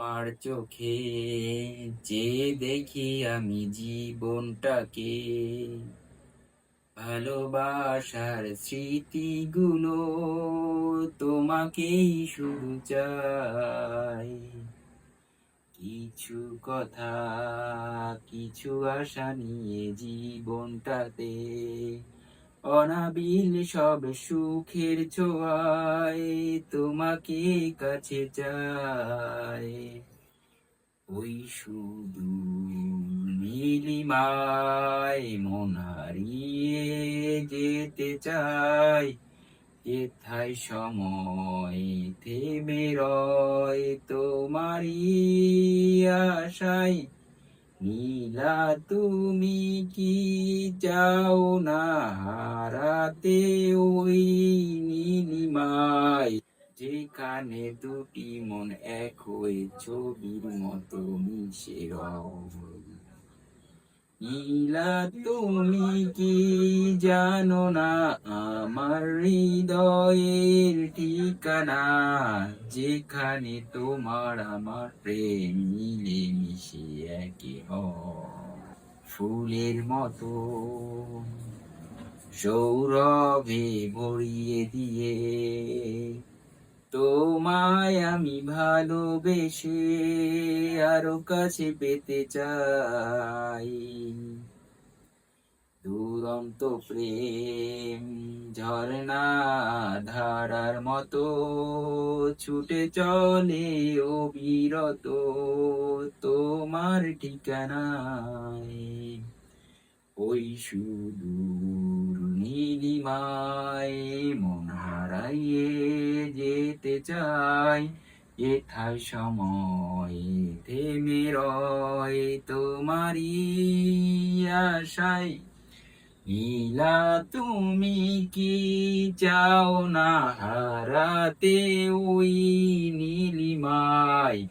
তোমার চোখে যে দেখি আমি জীবনটাকে, ভালোবাসার স্মৃতিগুলো তোমাকেই শুধু চাই। কিছু কথা, কিছু আশা নিয়ে জীবনটাতে, অনাবিল সব সুখের ছোঁয়ায় তোমাকে কাছে চাই। ওই সুদূর নীলিমায় মন হারিয়ে যেতে চাই, যেথায় সময় থেমে রয় তোমারই আশায়। নীলা তুমি কি চাও না হারাতে ওই নীলিমায়, যেখানে দুটি মন এক হয়ে ছবির মতো মিশে রয়। নীলা তুমি কি জানো না আমার হৃদয়ের ঠিকানা, যেখানে তোমার আমার প্রেম মিলে মিশে একে হয়। ফুলের মতো সৌরভে ভরিয়ে দিয়ে তোমায় আমি ভালোবেসে আরো কাছে পেতে চাই। দুরন্ত প্রেম ঝর্ণা ধারার মতো ছুটে চলে অবিরত তোমার ঠিকানায়। ওই সুদূর নীলিমায় মন হারাইয়ে যেতে চাই, যেথায় সময় থেমে রয় তোমারই আশায়। নীলা তুমি কি চাও না হারাতে ওই নীলিমায়,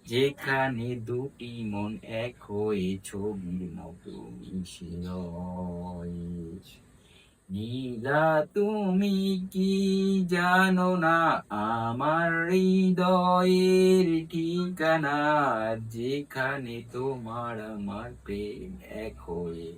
যেখানে দুটি মন এক হয়ে ছবির মতো মিশে রয়। নীলা তুমি কি জানো না আমার হৃদয়ের ঠিকানা, যেখানে তোমার আমার প্রেম এক হয়ে